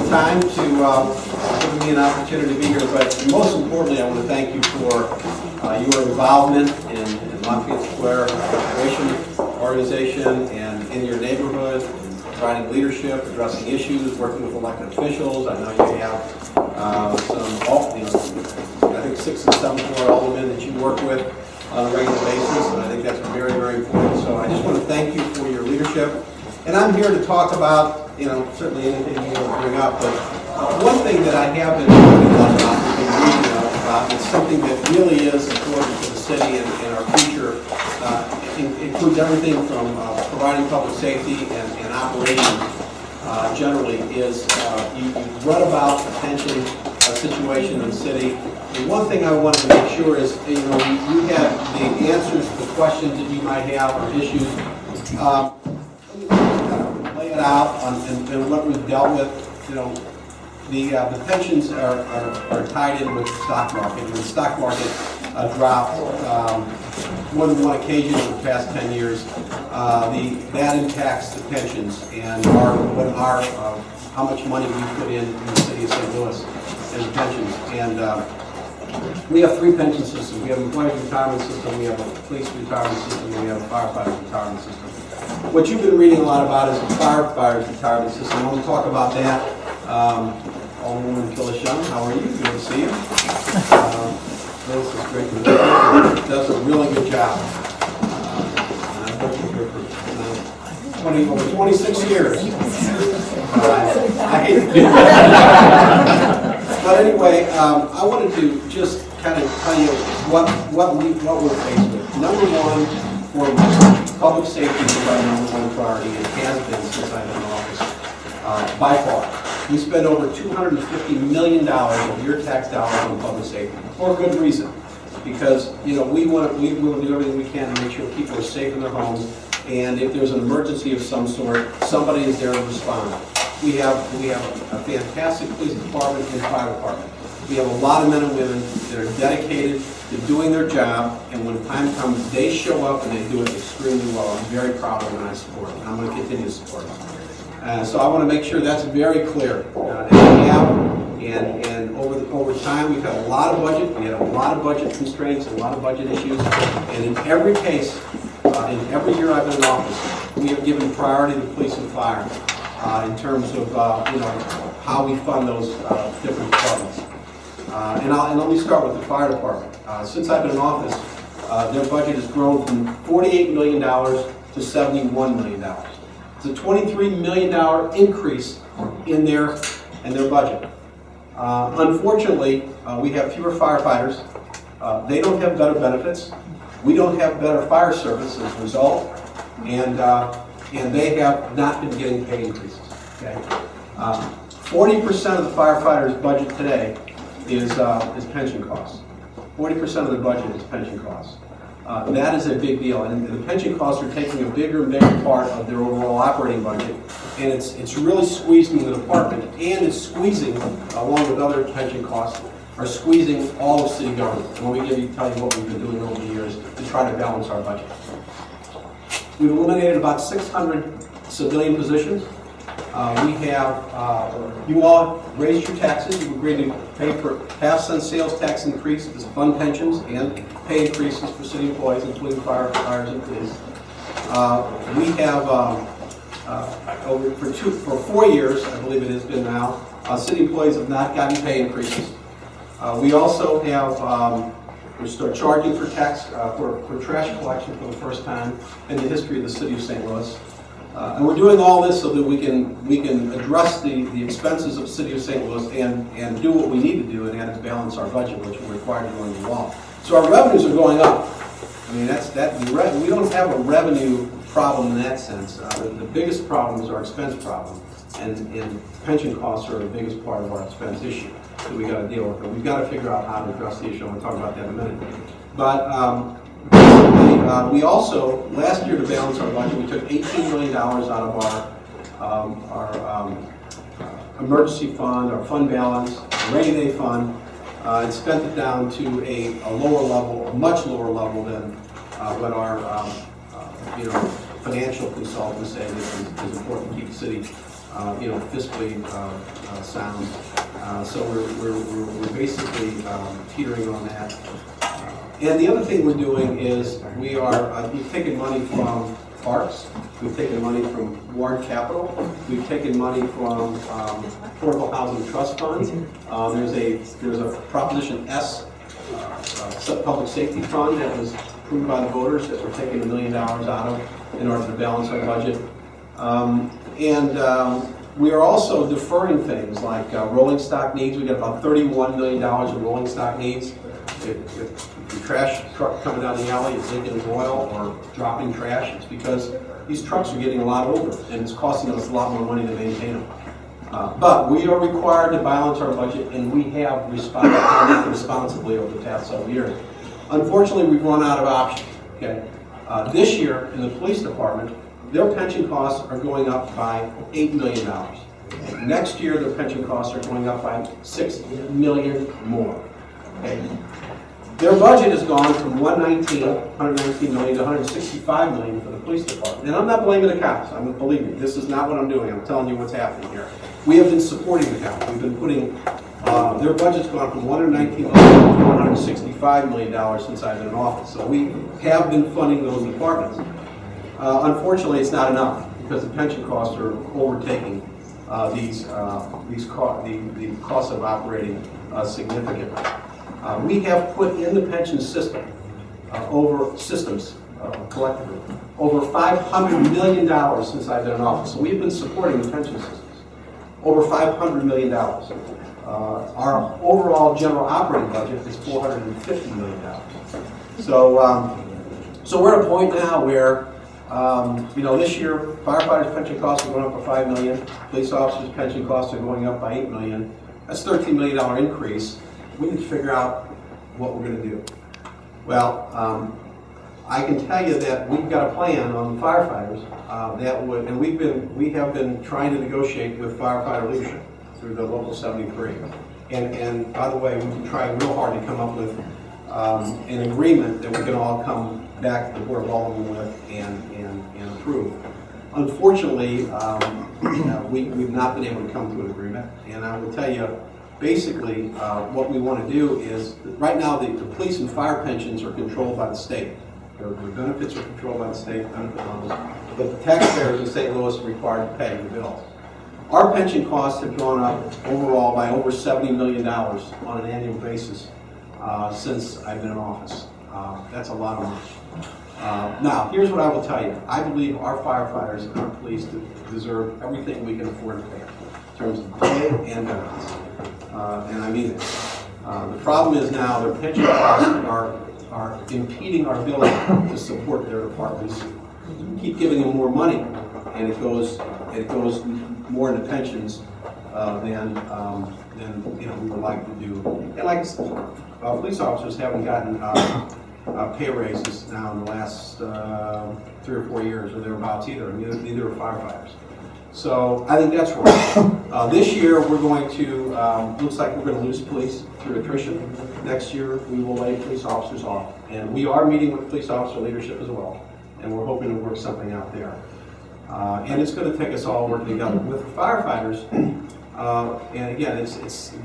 the time to give me an opportunity to be here, but most importantly, I want to thank you for your involvement in Lafayette Square Recreation Organization and in your neighborhood, providing leadership, addressing issues, working with elected officials. I know you have I think 6 and 7 floor aldermen that you work with on a regular basis, and I think that's very, very important. So I just want to thank you for your leadership. And I'm here to talk about, certainly anything you want to bring up, but one thing that I have been talking about, is something that really is important to the city and our future. Includes everything from providing public safety and operations generally, is you read about the pension situation in the city. And one thing I wanted to make sure is, you have the answers to the questions that you might have or issues. Lay it out and what we've dealt with. The pensions are tied in with the stock market. When the stock market dropped more than one occasion in the past 10 years, that impacts the pensions and how much money we put in the city of St. Louis as pensions. And we have 3 pension systems. We have an employees retirement system, we have a police retirement system, and we have a firefighter retirement system. What you've been reading a lot about is the firefighter retirement system. I want to talk about that. Alderwoman Phyllis Young, how are you? Good to see you. Phyllis is great to meet you. Does a really good job. And I've worked with her for over 26 years. I hate to do that. But anyway, I wanted to just kind of tell you what we're faced with. Number one, for public safety is our number one priority. It has been since I've been in office, by far. We spend over $250 million of your tax dollars on public safety for good reason, because we want to do everything we can to make sure people are safe in their homes, and if there's an emergency of some sort, somebody is there to respond. We have a fantastic police department and fire department. We have a lot of men and women that are dedicated to doing their job, and when time comes, they show up and they do it extremely well. I'm very proud of them and I support them. I'm going to continue to support them. So I want to make sure that's very clear. And over time, we've had a lot of budget. We had a lot of budget constraints, a lot of budget issues. And in every case, in every year I've been in office, we have given priority to police and fire in terms of how we fund those different departments. And let me start with the fire department. Since I've been in office, their budget has grown from $48 million to $71 million. It's a $23 million increase in their budget. Unfortunately, we have fewer firefighters. They don't have better benefits. We don't have better fire service as a result, and they have not been getting pay increases. Okay, 40% of the firefighters' budget today is pension costs. 40% of the budget is pension costs. That is a big deal, and the pension costs are taking a bigger and bigger part of their overall operating budget, and it's really squeezing the department, and it's squeezing, along with other pension costs, are squeezing all of city government. And let me tell you what we've been doing over the years to try to balance our budget. We've eliminated about 600 civilian positions. We have, you all raised your taxes. You agreed to pay for half-cent sales tax increase to fund pensions and pay increases for city employees, including firefighters and police. We have, for 4 years, I believe it has been now, city employees have not gotten pay increases. We also have, we start charging for tax, for trash collection for the first time in the history of the city of St. Louis. And we're doing all this so that we can address the expenses of the city of St. Louis and do what we need to do, and that is balance our budget, which we're required to do under the law. So our revenues are going up. I mean, we don't have a revenue problem in that sense. The biggest problem is our expense problem, and pension costs are the biggest part of our expense issue that we got to deal with. And we've got to figure out how to address the issue. I'm going to talk about that in a minute. But we also, last year to balance our budget, we took $18 million out of our emergency fund, our fund balance, rainy day fund, and spent it down to a lower level, a much lower level than what our financial consultants say this is important to keep the city fiscally sound. So we're basically teetering on that. And the other thing we're doing is we've taken money from parks, we've taken money from ward capital, we've taken money from affordable housing trust funds. There's a Proposition S public safety fund that was approved by the voters that we're taking $1 million out of in order to balance our budget. We are also deferring things like rolling stock needs. We got about $31 million of rolling stock needs. If the trash truck coming down the alley is leaking oil or dropping trash, it's because these trucks are getting a lot older and it's costing us a lot more money to maintain them. But we are required to balance our budget, and we have responded responsibly over the past several years. Unfortunately, we've run out of options. Okay, this year in the police department, their pension costs are going up by $8 million. Next year, their pension costs are going up by $6 million more. Okay. Their budget has gone from $119 million to $165 million for the police department. And I'm not blaming the cops. Believe me, this is not what I'm doing. I'm telling you what's happening here. We have been supporting the cops. We've been putting, their budget's gone from $119 million to $165 million since I've been in office. So we have been funding those departments. Unfortunately, it's not enough because the pension costs are overtaking the costs of operating significantly. We have put in the pension system collectively over $500 million since I've been in office. So we've been supporting the pension systems. Over $500 million. Our overall general operating budget is $450 million. So we're at a point now where this year firefighters' pension costs are going up by $5 million. Police officers' pension costs are going up by $8 million. That's a $13 million increase. We need to figure out what we're going to do. Well, I can tell you that we've got a plan on the firefighters and we have been trying to negotiate with firefighter leadership through the Local 73. And by the way, we've been trying real hard to come up with an agreement that we can all come back to the Board of Aldermen with and approve. Unfortunately, we've not been able to come to an agreement, and I will tell you, basically, what we want to do is, right now the police and fire pensions are controlled by the state. Their benefits are controlled by the state, benefit levels, but the taxpayers in St. Louis are required to pay the bills. Our pension costs have gone up overall by over $70 million on an annual basis since I've been in office. That's a lot of money. Now, here's what I will tell you. I believe our firefighters and our police deserve everything we can afford to pay in terms of pay and benefits. And I mean it. The problem is now their pension costs are impeding our ability to support their departments. We keep giving them more money, and it goes more into pensions than we would like to do. And like police officers haven't gotten pay raises now in the last 3 or 4 years or thereabouts either. Neither are firefighters. So I think that's wrong. This year we're going to, looks like we're going to lose police through attrition. Next year we will lay police officers off. And we are meeting with police officer leadership as well. And we're hoping to work something out there. And it's going to take us all working together. With firefighters, and again,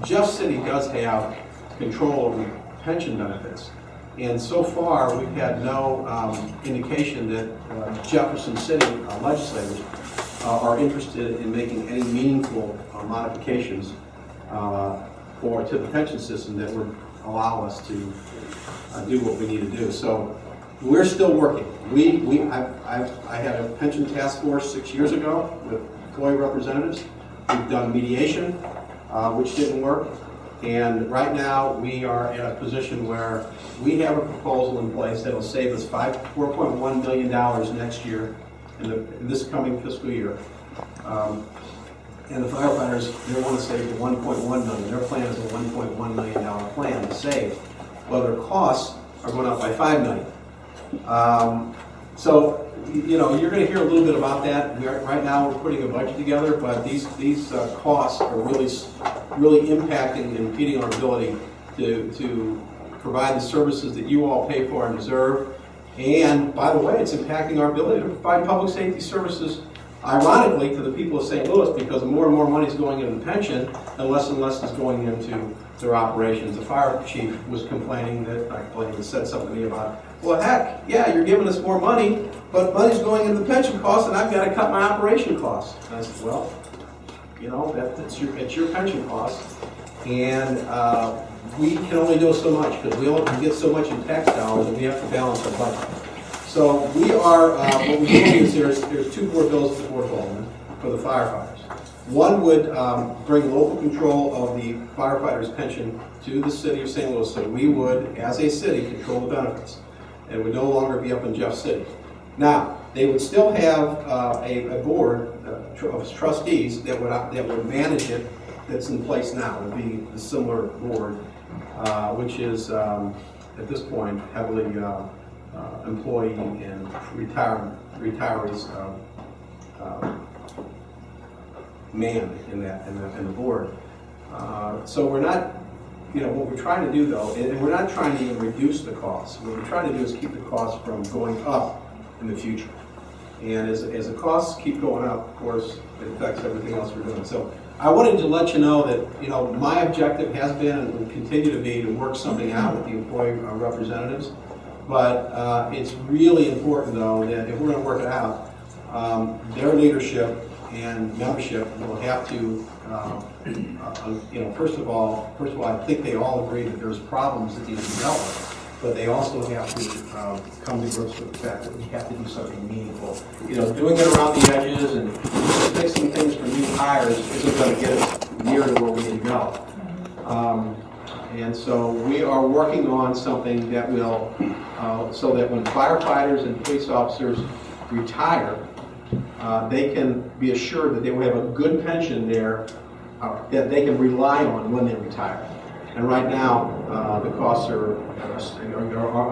Jeff City does have control over pension benefits. And so far we've had no indication that Jefferson City legislators are interested in making any meaningful modifications to the pension system that would allow us to do what we need to do. So we're still working. I had a pension task force 6 years ago with employee representatives. We've done mediation, which didn't work. And right now we are in a position where we have a proposal in place that will save us $4.1 million next year in this coming fiscal year. And the firefighters, they want to save the $1.1 million. Their plan is a $1.1 million plan to save. Well, their costs are going up by $5 million. So, you're going to hear a little bit about that. Right now we're putting a budget together, but these costs are really impacting and impeding our ability to provide the services that you all pay for and deserve. And by the way, it's impacting our ability to provide public safety services Ironically, to the people of St. Louis, because more and more money is going into the pension, and less is going into their operations. The fire chief was complaining that, I believe he said something to me about, well, heck, yeah, you're giving us more money, but money's going into the pension costs, and I've got to cut my operation costs. And I said, well, you know, it's your pension costs, and we can only do so much, because we only can get so much in tax dollars, and we have to balance our budget. So we are, what we're doing is there's two board bills to the Board of Aldermen for the firefighters. One would bring local control of the firefighters' pension to the city of St. Louis, so we would, as a city, control the benefits. And would no longer be up in Jeff City. Now, they would still have a board of trustees that would manage it that's in place now. It would be a similar board, which is, at this point, heavily employee and retirees manned in the board. So we're not, you know, what we're trying to do though, and we're not trying to even reduce the costs. What we're trying to do is keep the costs from going up in the future. And as the costs keep going up, of course, it affects everything else we're doing. So I wanted to let you know that, you know, my objective has been and will continue to be to work something out with the employee representatives. But it's really important, though, that if we're going to work it out, their leadership and membership will have to, you know, first of all, I think they all agree that there's problems that need to be dealt with. But they also have to come to grips with the fact that we have to do something meaningful. You know, doing it around the edges and just fixing things for new hires isn't going to get us near to where we need to go. And so we are working on something that will, so that when firefighters and police officers retire, they can be assured that they will have a good pension there that they can rely on when they retire. And right now, the costs are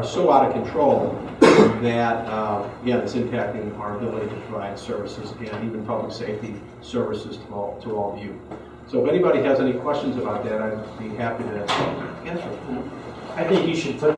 so out of control that, yeah, it's impacting our ability to provide services and even public safety services to all of you. So if anybody has any questions about that, I'd be happy to answer. I think you should put